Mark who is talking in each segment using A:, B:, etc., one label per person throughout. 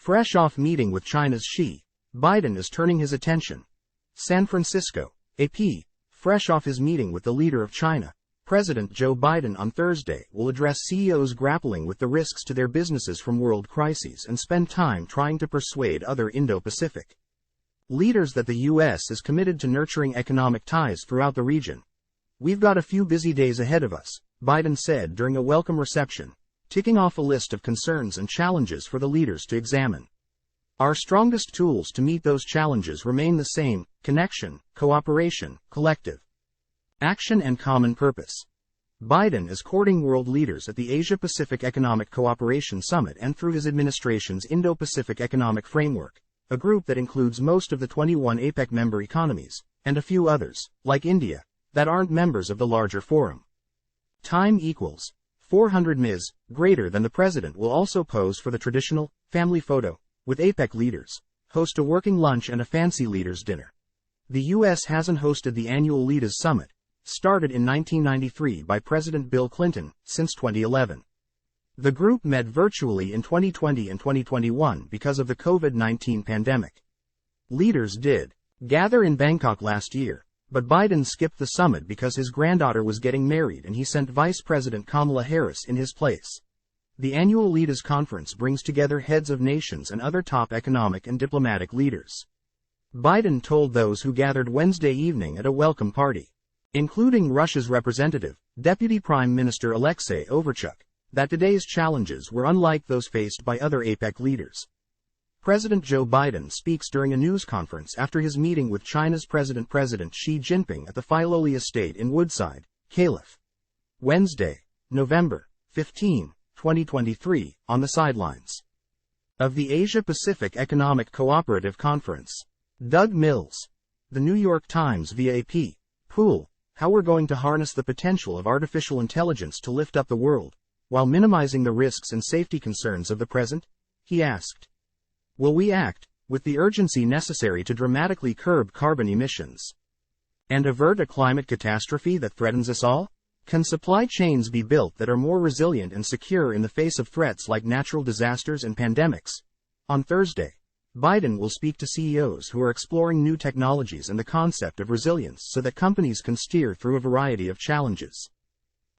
A: Fresh off meeting with China's Xi, Biden is turning his attention. San Francisco, AP. Fresh off his meeting with the leader of China, President Joe Biden on Thursday will address CEOs grappling with the risks to their businesses from world crises and spend time trying to persuade other Indo-Pacific leaders that the U.S. is committed to nurturing economic ties throughout the region. "We've got a few busy days ahead of us," Biden said during a welcome reception, ticking off a list of concerns and challenges for the leaders to examine. "Our strongest tools to meet those challenges remain the same: connection, cooperation, collective action and common purpose." Biden is courting world leaders at the Asia-Pacific Economic Cooperation Summit and through his administration's Indo-Pacific Economic Framework, a group that includes most of the 21 APEC member economies, and a few others, like India, that aren't members of the larger forum. Time equals 400 Ms. Greater than the president will also pose for the traditional family photo with APEC leaders, host a working lunch and a fancy leaders dinner. The U.S. hasn't hosted the annual Leaders Summit, started in 1993 by President Bill Clinton, since 2011. The group met virtually in 2020 and 2021 because of the COVID-19 pandemic. Leaders did gather in Bangkok last year, but Biden skipped the summit because his granddaughter was getting married and he sent Vice President Kamala Harris in his place. The annual Leaders Conference brings together heads of nations and other top economic and diplomatic leaders. Biden told those who gathered Wednesday evening at a welcome party, including Russia's representative, Deputy Prime Minister Alexei Overchuk, that today's challenges were unlike those faced by other APEC leaders. President Joe Biden speaks during a news conference after his meeting with China's President Xi Jinping at the Filoli estate in Woodside, Calif. Wednesday, November 15, 2023, on the sidelines of the Asia-Pacific Economic Cooperative Conference. Doug Mills, The New York Times via AP. Pool, how we're going to harness the potential of artificial intelligence to lift up the world, while minimizing the risks and safety concerns of the present? He asked. Will we act with the urgency necessary to dramatically curb carbon emissions and avert a climate catastrophe that threatens us all? Can supply chains be built that are more resilient and secure in the face of threats like natural disasters and pandemics? On Thursday, Biden will speak to CEOs who are exploring new technologies and the concept of resilience so that companies can steer through a variety of challenges.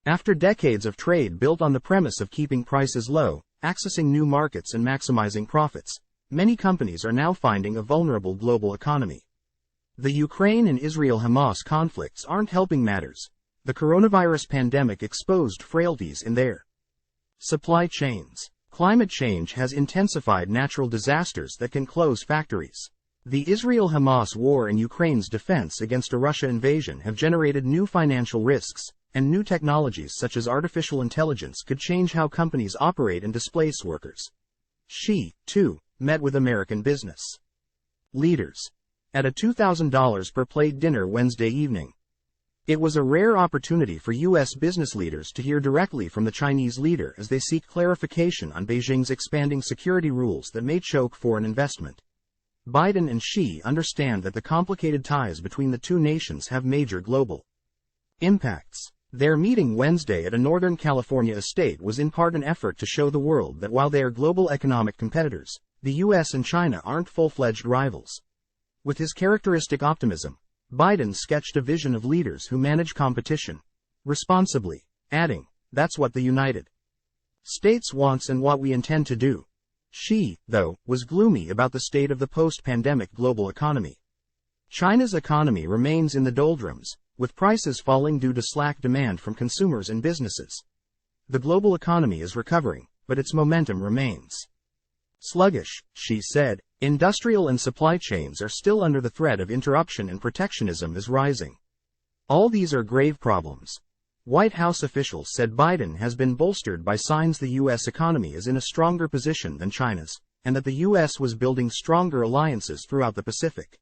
A: After decades of trade built on the premise of keeping prices low, accessing new markets and maximizing profits, many companies are now finding a vulnerable global economy. The Ukraine and Israel-Hamas conflicts aren't helping matters. The coronavirus pandemic exposed frailties in their supply chains. Climate change has intensified natural disasters that can close factories. The Israel-Hamas war and Ukraine's defense against a Russia invasion have generated new financial risks, and new technologies such as artificial intelligence could change how companies operate and displace workers. Xi, too, met with American business leaders at a $2,000 per plate dinner Wednesday evening. It was a rare opportunity for U.S. business leaders to hear directly from the Chinese leader as they seek clarification on Beijing's expanding security rules that may choke foreign investment. Biden and Xi understand that the complicated ties between the two nations have major global impacts. Their meeting Wednesday at a Northern California estate was in part an effort to show the world that while they are global economic competitors, the U.S. and China aren't full-fledged rivals. With his characteristic optimism, Biden sketched a vision of leaders who manage competition responsibly, adding, "That's what the United States wants and what we intend to do." Xi, though, was gloomy about the state of the post-pandemic global economy. China's economy remains in the doldrums, with prices falling due to slack demand from consumers and businesses. The global economy is recovering, but its momentum remains sluggish, Xi said. Industrial and supply chains are still under the threat of interruption and protectionism is rising. All these are grave problems. White House officials said Biden has been bolstered by signs the U.S. economy is in a stronger position than China's, and that the U.S. was building stronger alliances throughout the Pacific.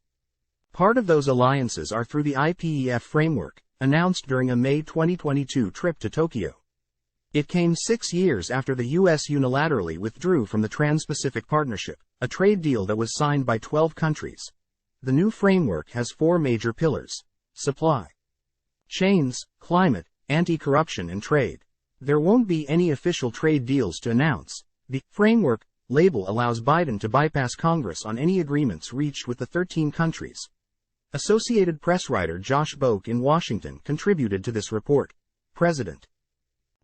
A: Part of those alliances are through the IPEF framework, announced during a May 2022 trip to Tokyo. It came 6 years after the U.S. unilaterally withdrew from the Trans-Pacific Partnership, a trade deal that was signed by 12 countries. The new framework has 4 major pillars: supply chains, climate, anti-corruption and trade. There won't be any official trade deals to announce. The framework label allows Biden to bypass Congress on any agreements reached with the 13 countries. Associated Press writer Josh Boak in Washington contributed to this report. President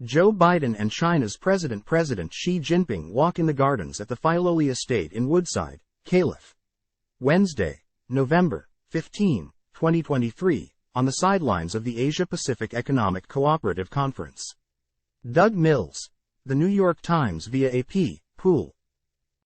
A: Joe Biden and China's President Xi Jinping walk in the gardens at the Filoli Estate in Woodside, Calif. Wednesday, November 15, 2023, on the sidelines of the Asia-Pacific Economic Cooperative Conference. Doug Mills, The New York Times via AP, Pool.